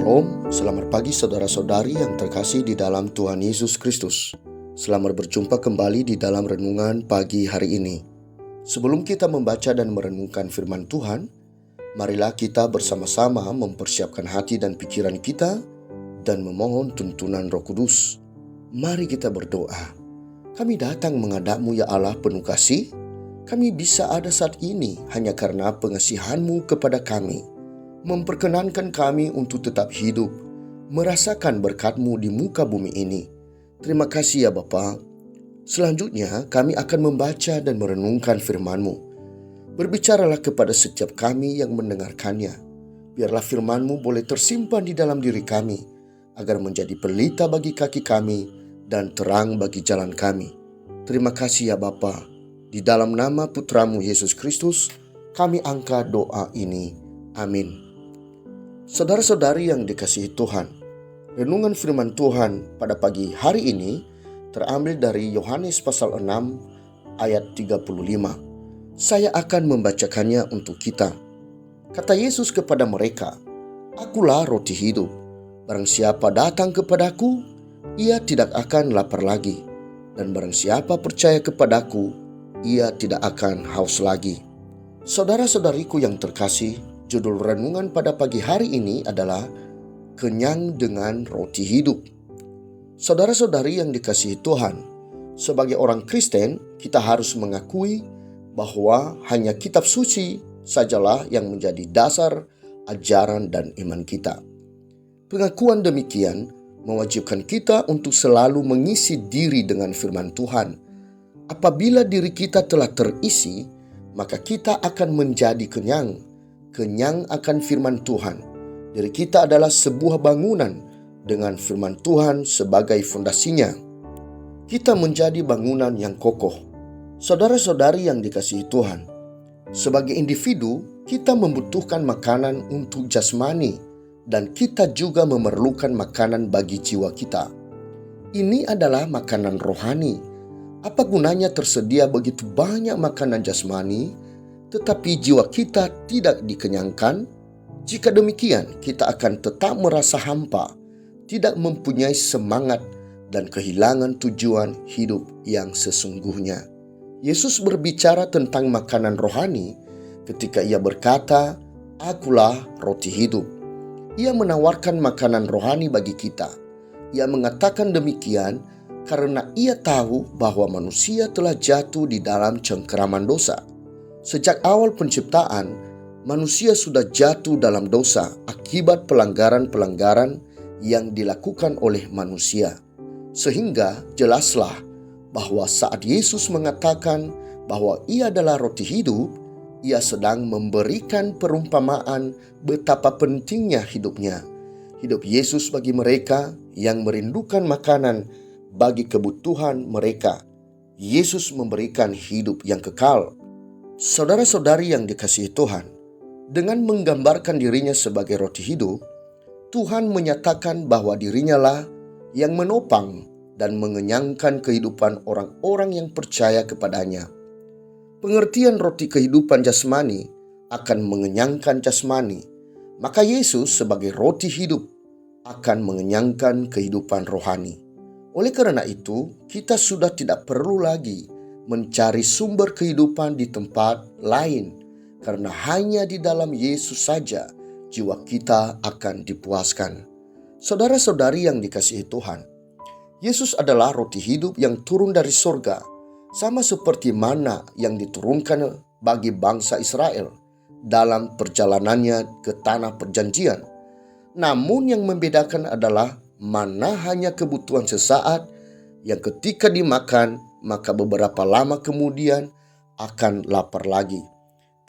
Shalom, selamat pagi saudara-saudari yang terkasih di dalam Tuhan Yesus Kristus. Selamat berjumpa kembali di dalam renungan pagi hari ini. Sebelum kita membaca dan merenungkan firman Tuhan, marilah kita bersama-sama mempersiapkan hati dan pikiran kita dan memohon tuntunan Roh Kudus. Mari kita berdoa. Kami datang menghadap-Mu ya Allah penuh kasih. Kami bisa ada saat ini hanya karena pengasihan-Mu kepada kami. Memperkenankan kami untuk tetap hidup, merasakan berkat-Mu di muka bumi ini. Terima kasih ya Bapa. Selanjutnya kami akan membaca dan merenungkan firman-Mu. Berbicaralah kepada setiap kami yang mendengarkannya. Biarlah firman-Mu boleh tersimpan di dalam diri kami, agar menjadi pelita bagi kaki kami dan terang bagi jalan kami. Terima kasih ya Bapa. Di dalam nama Putra-Mu Yesus Kristus, kami angkat doa ini. Amin. Saudara-saudari yang dikasihi Tuhan, renungan firman Tuhan pada pagi hari ini terambil dari Yohanes pasal 6 ayat 35. Saya akan membacakannya untuk kita. Kata Yesus kepada mereka, "Akulah roti hidup. Barang siapa datang kepadaku, ia tidak akan lapar lagi. Dan barang siapa percaya kepadaku, ia tidak akan haus lagi." Saudara-saudariku yang terkasih, judul renungan pada pagi hari ini adalah Kenyang dengan Roti Hidup. Saudara-saudari yang dikasihi Tuhan, sebagai orang Kristen, kita harus mengakui bahwa hanya kitab suci sajalah yang menjadi dasar ajaran dan iman kita. Pengakuan demikian mewajibkan kita untuk selalu mengisi diri dengan firman Tuhan. Apabila diri kita telah terisi, maka kita akan menjadi kenyang akan firman Tuhan. Diri kita adalah sebuah bangunan dengan firman Tuhan sebagai fondasinya. Kita menjadi bangunan yang kokoh. Saudara-saudari yang dikasihi Tuhan, sebagai individu kita membutuhkan makanan untuk jasmani dan kita juga memerlukan makanan bagi jiwa kita. Ini adalah makanan rohani. Apa gunanya tersedia begitu banyak makanan jasmani, tetapi jiwa kita tidak dikenyangkan? Jika demikian, kita akan tetap merasa hampa, tidak mempunyai semangat, dan kehilangan tujuan hidup yang sesungguhnya. Yesus berbicara tentang makanan rohani ketika ia berkata, "Akulah roti hidup." Ia menawarkan makanan rohani bagi kita. Ia mengatakan demikian karena ia tahu bahwa manusia telah jatuh di dalam cengkeraman dosa. Sejak awal penciptaan, manusia sudah jatuh dalam dosa akibat pelanggaran-pelanggaran yang dilakukan oleh manusia. Sehingga jelaslah bahwa saat Yesus mengatakan bahwa ia adalah roti hidup, ia sedang memberikan perumpamaan betapa pentingnya hidupnya. Hidup Yesus bagi mereka yang merindukan makanan bagi kebutuhan mereka. Yesus memberikan hidup yang kekal. Saudara-saudari yang dikasihi Tuhan, dengan menggambarkan dirinya sebagai roti hidup, Tuhan menyatakan bahwa dirinya lah yang menopang dan mengenyangkan kehidupan orang-orang yang percaya kepadanya. Pengertian roti kehidupan jasmani akan mengenyangkan jasmani, maka Yesus sebagai roti hidup akan mengenyangkan kehidupan rohani. Oleh karena itu, kita sudah tidak perlu lagi mencari sumber kehidupan di tempat lain, karena hanya di dalam Yesus saja jiwa kita akan dipuaskan. Saudara-saudari yang dikasihi Tuhan, Yesus adalah roti hidup yang turun dari surga, sama seperti mana yang diturunkan bagi bangsa Israel dalam perjalanannya ke tanah perjanjian. Namun yang membedakan adalah mana hanya kebutuhan sesaat yang ketika dimakan maka beberapa lama kemudian akan lapar lagi.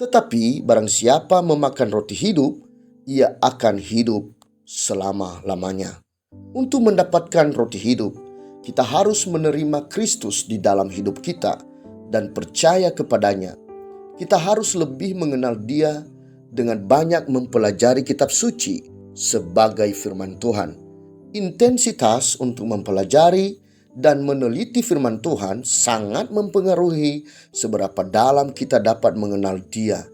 Tetapi barang siapa memakan roti hidup, ia akan hidup selama-lamanya. Untuk mendapatkan roti hidup, kita harus menerima Kristus di dalam hidup kita dan percaya kepadanya. Kita harus lebih mengenal Dia dengan banyak mempelajari kitab suci sebagai firman Tuhan. Intensitas untuk mempelajari dan meneliti firman Tuhan sangat mempengaruhi seberapa dalam kita dapat mengenal Dia.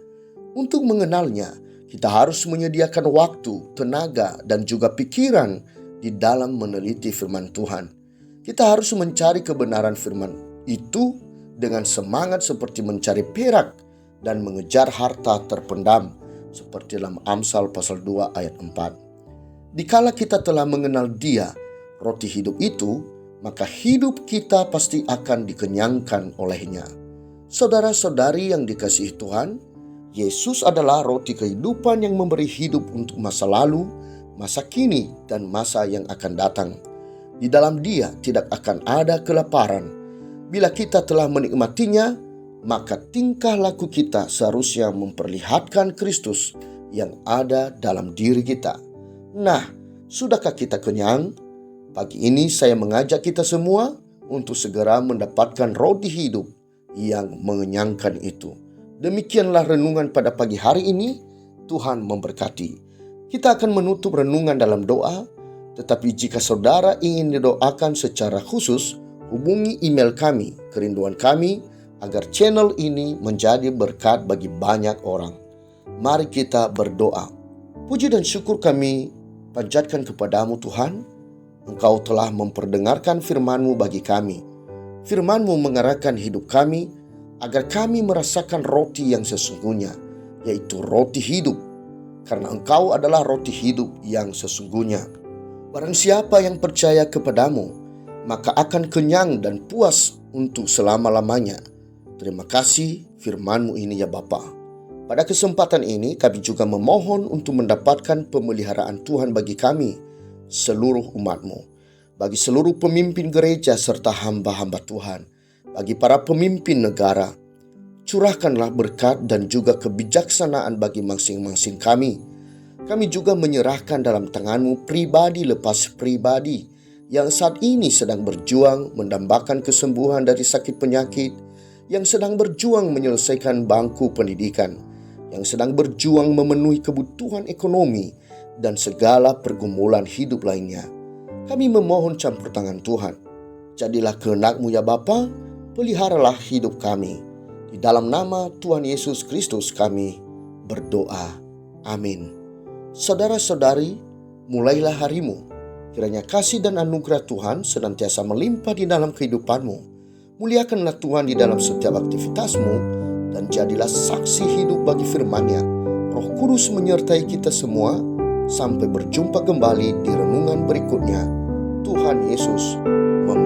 Untuk mengenalnya, Kita harus menyediakan waktu, tenaga, dan juga pikiran di dalam meneliti firman Tuhan. Kita harus mencari kebenaran firman itu dengan semangat seperti mencari perak dan mengejar harta terpendam, seperti dalam Amsal pasal 2 ayat 4. Dikala kita telah mengenal Dia, roti hidup itu, maka hidup kita pasti akan dikenyangkan olehnya. Saudara-saudari yang dikasihi Tuhan, Yesus adalah roti kehidupan yang memberi hidup untuk masa lalu, masa kini, dan masa yang akan datang. Di dalam Dia tidak akan ada kelaparan. Bila kita telah menikmatinya, maka tingkah laku kita seharusnya memperlihatkan Kristus yang ada dalam diri kita. Nah, sudahkah kita kenyang? Pagi ini saya mengajak kita semua untuk segera mendapatkan roti hidup yang mengenyangkan itu. Demikianlah renungan pada pagi hari ini. Tuhan memberkati. Kita akan menutup renungan dalam doa, tetapi jika saudara ingin didoakan secara khusus, hubungi email kami, kerinduan kami, agar channel ini menjadi berkat bagi banyak orang. Mari kita berdoa. Puji dan syukur kami panjatkan kepadamu Tuhan. Engkau telah memperdengarkan firman-Mu bagi kami. Firman-Mu mengarahkan hidup kami, agar kami merasakan roti yang sesungguhnya, yaitu roti hidup, karena Engkau adalah roti hidup yang sesungguhnya. Barang siapa yang percaya kepadamu, maka akan kenyang dan puas untuk selama-lamanya. Terima kasih firman-Mu ini ya Bapa. Pada kesempatan ini kami juga memohon untuk mendapatkan pemeliharaan Tuhan bagi kami, seluruh umat-Mu, bagi seluruh pemimpin gereja serta hamba-hamba Tuhan, bagi para pemimpin negara. Curahkanlah berkat dan juga kebijaksanaan bagi masing-masing kami. Kami juga menyerahkan dalam tangan-Mu pribadi lepas pribadi yang saat ini sedang berjuang mendambakan kesembuhan dari sakit penyakit, yang sedang berjuang menyelesaikan bangku pendidikan, yang sedang berjuang memenuhi kebutuhan ekonomi, dan segala pergumulan hidup lainnya. Kami memohon campur tangan Tuhan. Jadilah kehendak-Mu ya Bapa, peliharalah hidup kami. Di dalam nama Tuhan Yesus Kristus kami berdoa. Amin. Saudara-saudari, mulailah harimu. Kiranya kasih dan anugerah Tuhan senantiasa melimpah di dalam kehidupanmu. Muliakanlah Tuhan di dalam setiap aktivitasmu, dan jadilah saksi hidup bagi firman-Nya. Roh Kudus menyertai kita semua. Sampai berjumpa kembali di renungan berikutnya. Tuhan Yesus memberkati.